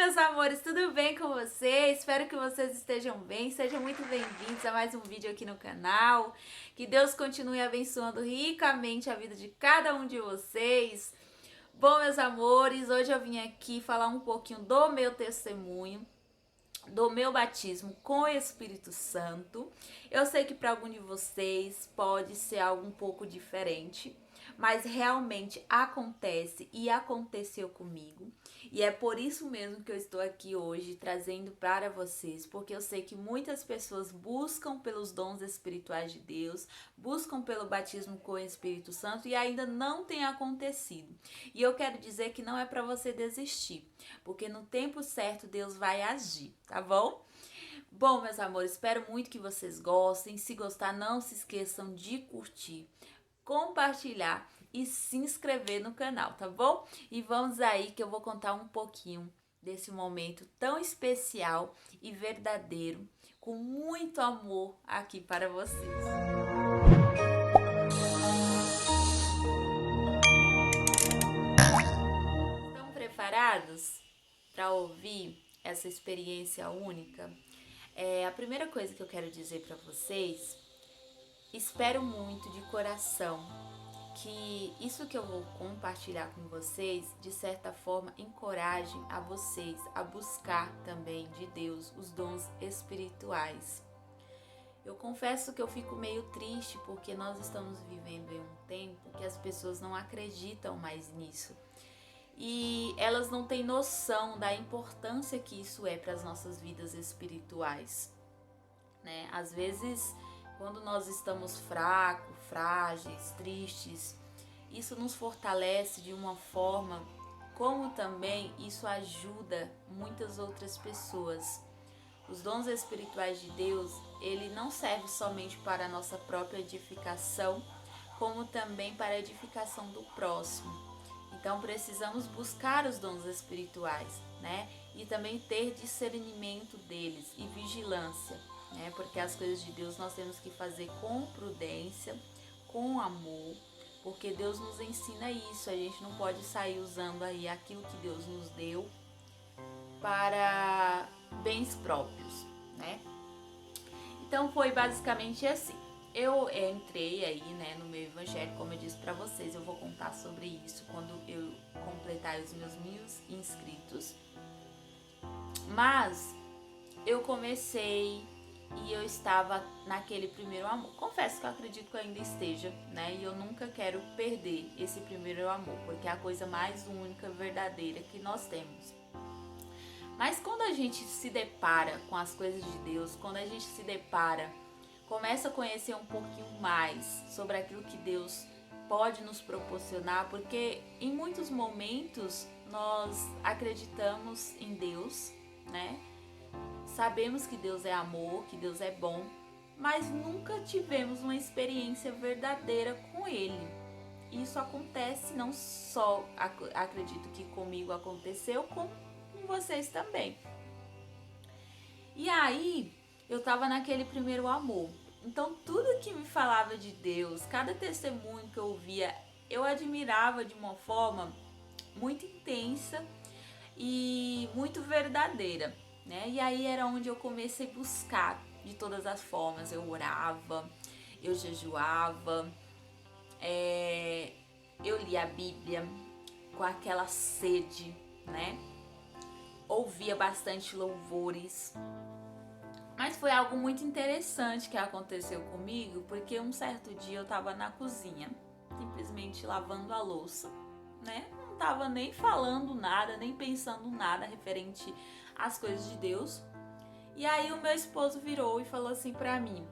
meus amores, tudo bem com vocês? Espero que vocês estejam bem, sejam muito bem-vindos a mais um vídeo aqui no canal. Que Deus continue abençoando ricamente a vida de cada um de vocês. Bom, meus amores, hoje eu vim aqui falar um pouquinho do meu testemunho, do meu batismo com o Espírito Santo. Eu sei que para algum de vocês pode ser algo um pouco diferente, mas realmente acontece e aconteceu comigo. E é por isso mesmo que eu estou aqui hoje trazendo para vocês, porque eu sei que muitas pessoas buscam pelos dons espirituais de Deus, buscam pelo batismo com o Espírito Santo e ainda não tem acontecido. E eu quero dizer que não é para você desistir, porque no tempo certo Deus vai agir, tá bom? Bom, meus amores, espero muito que vocês gostem. Se gostar, não se esqueçam de curtir, compartilhar e se inscrever no canal, tá bom? E vamos aí que eu vou contar um pouquinho desse momento tão especial e verdadeiro, com muito amor aqui para vocês. Estão preparados para ouvir essa experiência única? A primeira coisa que eu quero dizer para vocês, espero muito de coração que isso que eu vou compartilhar com vocês, de certa forma, encorajem a vocês a buscar também de Deus os dons espirituais. Eu confesso que eu fico meio triste porque nós estamos vivendo em um tempo que as pessoas não acreditam mais nisso. E elas não têm noção da importância que isso é para as nossas vidas espirituais, né? Às vezes, quando nós estamos fracos, frágeis, tristes, isso nos fortalece de uma forma, como também isso ajuda muitas outras pessoas. Os dons espirituais de Deus, ele não serve somente para a nossa própria edificação, como também para a edificação do próximo. Então precisamos buscar os dons espirituais, né? E também ter discernimento deles e vigilância, né? Porque as coisas de Deus nós temos que fazer com prudência, com amor, porque Deus nos ensina isso. A gente não pode sair usando aí aquilo que Deus nos deu para bens próprios, né? Então foi basicamente assim. Eu entrei aí, né, no meu evangelho, como eu disse para vocês, eu vou contar sobre isso quando eu completar os meus 1000 inscritos. Mas eu comecei e eu estava naquele primeiro amor. Confesso que eu acredito que eu ainda esteja, né? E eu nunca quero perder esse primeiro amor, porque é a coisa mais única, verdadeira que nós temos. Mas quando a gente se depara com as coisas de Deus, quando a gente se depara, começa a conhecer um pouquinho mais sobre aquilo que Deus pode nos proporcionar, porque em muitos momentos nós acreditamos em Deus, né? Sabemos que Deus é amor, que Deus é bom, mas nunca tivemos uma experiência verdadeira com Ele. Isso acontece não só, acredito que comigo aconteceu, como com vocês também. E aí, eu tava naquele primeiro amor. Então, tudo que me falava de Deus, cada testemunho que eu ouvia, eu admirava de uma forma muito intensa e muito verdadeira, né? E aí era onde eu comecei a buscar de todas as formas. Eu orava, eu jejuava, eu lia a Bíblia com aquela sede, né? Ouvia bastante louvores. Mas foi algo muito interessante que aconteceu comigo, porque um certo dia eu tava na cozinha, simplesmente lavando a louça, né? Não tava nem falando nada, nem pensando nada referente às coisas de Deus. E aí o meu esposo virou e falou assim pra mim: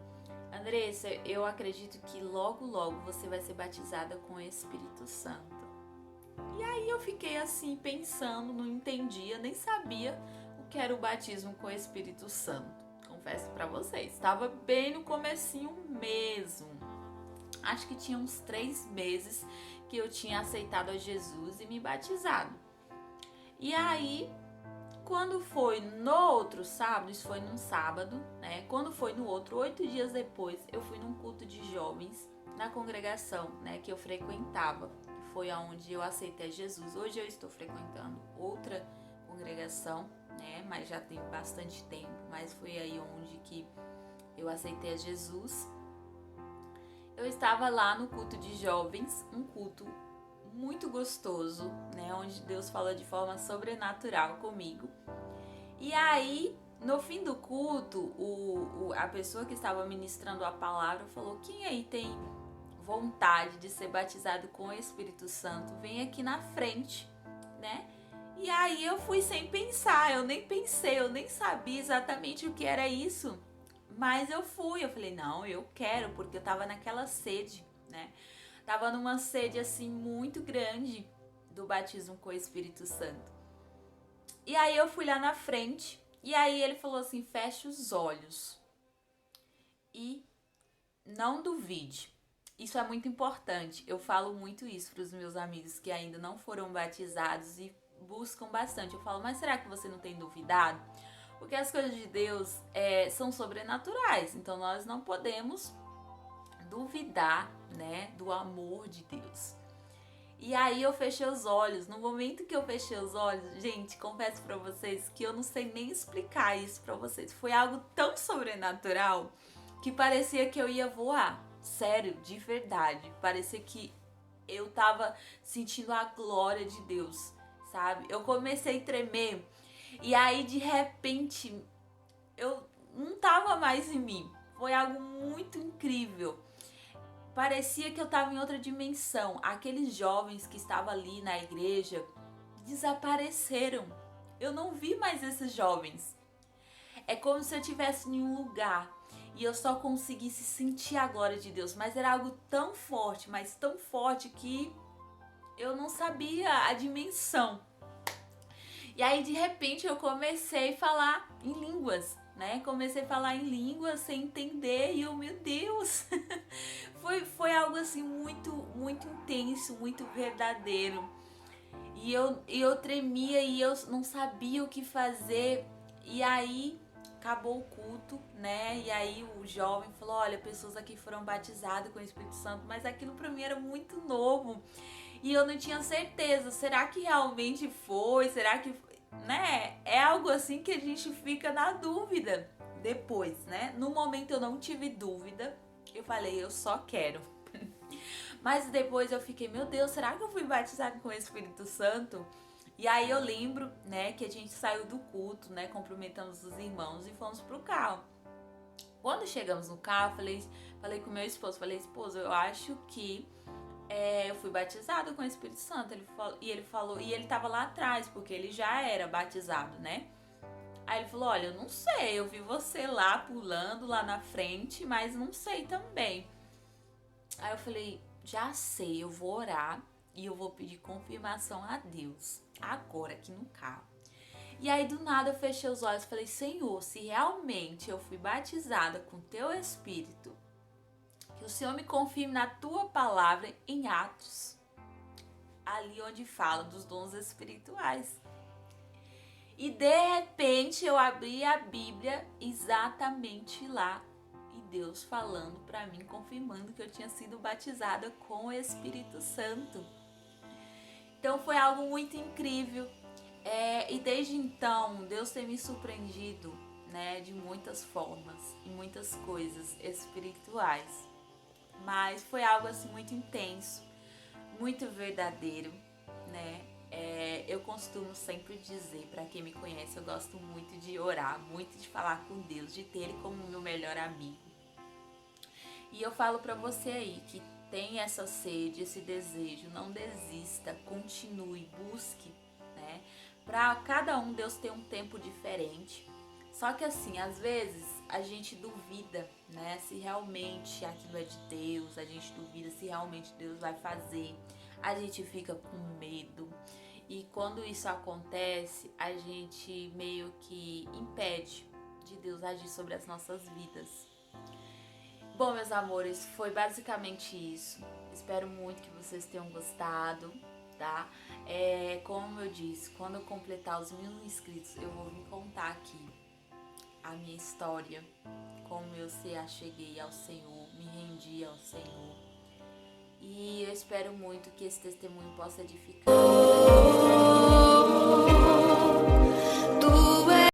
Andressa, eu acredito que logo logo você vai ser batizada com o Espírito Santo. E aí eu fiquei assim pensando, não entendia, nem sabia o que era o batismo com o Espírito Santo. Confesso pra vocês, estava bem no comecinho mesmo. Acho que tinha uns 3 meses que eu tinha aceitado a Jesus e me batizado. E aí, quando foi no outro sábado, isso foi num sábado, né? Quando foi no outro, 8 dias depois, eu fui num culto de jovens na congregação, né, que eu frequentava. Foi aonde eu aceitei Jesus. Hoje eu estou frequentando outra congregação, né? Mas já tem bastante tempo. Mas foi aí onde que eu aceitei a Jesus. Eu estava lá no culto de jovens, um culto muito gostoso, né? Onde Deus fala de forma sobrenatural comigo. E aí, no fim do culto, a pessoa que estava ministrando a palavra falou: quem aí tem vontade de ser batizado com o Espírito Santo, vem aqui na frente, né? E aí eu fui sem pensar, eu nem pensei, eu nem sabia exatamente o que era isso. Mas eu falei, não, eu quero, porque eu tava naquela sede, né? Tava numa sede assim muito grande do batismo com o Espírito Santo. E aí eu fui lá na frente, e aí ele falou assim: feche os olhos e não duvide. Isso é muito importante. Eu falo muito isso para os meus amigos que ainda não foram batizados e buscam bastante. Eu falo, mas será que você não tem duvidado? Porque as coisas de Deus são sobrenaturais, então nós não podemos duvidar, né, do amor de Deus. E aí eu fechei os olhos. No momento que eu fechei os olhos, gente, confesso pra vocês que eu não sei nem explicar isso pra vocês. Foi algo tão sobrenatural que parecia que eu ia voar. Sério, de verdade. Parecia que eu tava sentindo a glória de Deus, sabe? Eu comecei a tremer. E aí, de repente, eu não tava mais em mim. Foi algo muito incrível. Parecia que eu tava em outra dimensão. Aqueles jovens que estavam ali na igreja desapareceram. Eu não vi mais esses jovens. É como se eu estivesse em um lugar e eu só conseguisse sentir a glória de Deus. Mas era algo tão forte, mas tão forte que eu não sabia a dimensão. E aí, de repente, eu comecei a falar em línguas, né? Comecei a falar em línguas sem entender e eu, meu Deus, foi algo assim muito, muito intenso, muito verdadeiro. E eu tremia e eu não sabia o que fazer. E aí, acabou o culto, né? E aí o jovem falou: olha, pessoas aqui foram batizadas com o Espírito Santo, mas aquilo pra mim era muito novo. E eu não tinha certeza, será que realmente foi? Será que, né? É algo assim que a gente fica na dúvida depois, né? No momento eu não tive dúvida, eu falei, eu só quero. Mas depois eu fiquei, meu Deus, será que eu fui batizada com o Espírito Santo? E aí eu lembro, né, que a gente saiu do culto, né, cumprimentamos os irmãos e fomos pro carro. Quando chegamos no carro, falei com meu esposo, esposo, eu acho que eu fui batizado com o Espírito Santo. Ele falou, e ele tava lá atrás, porque ele já era batizado, né? Aí ele falou, olha, eu não sei, eu vi você lá pulando lá na frente, mas não sei também. Aí eu falei, já sei, eu vou orar e eu vou pedir confirmação a Deus, agora aqui no carro. E aí do nada eu fechei os olhos e falei, Senhor, se realmente eu fui batizada com teu Espírito, que o Senhor me confirme na tua palavra em Atos, ali onde fala dos dons espirituais. E de repente eu abri a Bíblia exatamente lá e Deus falando para mim, confirmando que eu tinha sido batizada com o Espírito Santo. Então foi algo muito incrível. E desde então Deus tem me surpreendido, né, de muitas formas e muitas coisas espirituais. Mas foi algo assim muito intenso, muito verdadeiro, né? Eu costumo sempre dizer, para quem me conhece, eu gosto muito de orar, muito de falar com Deus, de ter Ele como meu melhor amigo. E eu falo para você aí que tem essa sede, esse desejo, não desista, continue, busque, né? Para cada um Deus tem um tempo diferente. Só que assim, às vezes a gente duvida, né, se realmente aquilo é de Deus, a gente duvida se realmente Deus vai fazer, a gente fica com medo. E quando isso acontece, a gente meio que impede de Deus agir sobre as nossas vidas. Bom, meus amores, foi basicamente isso. Espero muito que vocês tenham gostado, tá? Como eu disse, quando eu completar os 1000 inscritos, eu vou vir contar aqui a minha história, como eu se acheguei ao Senhor, me rendi ao Senhor. E eu espero muito que esse testemunho possa edificar.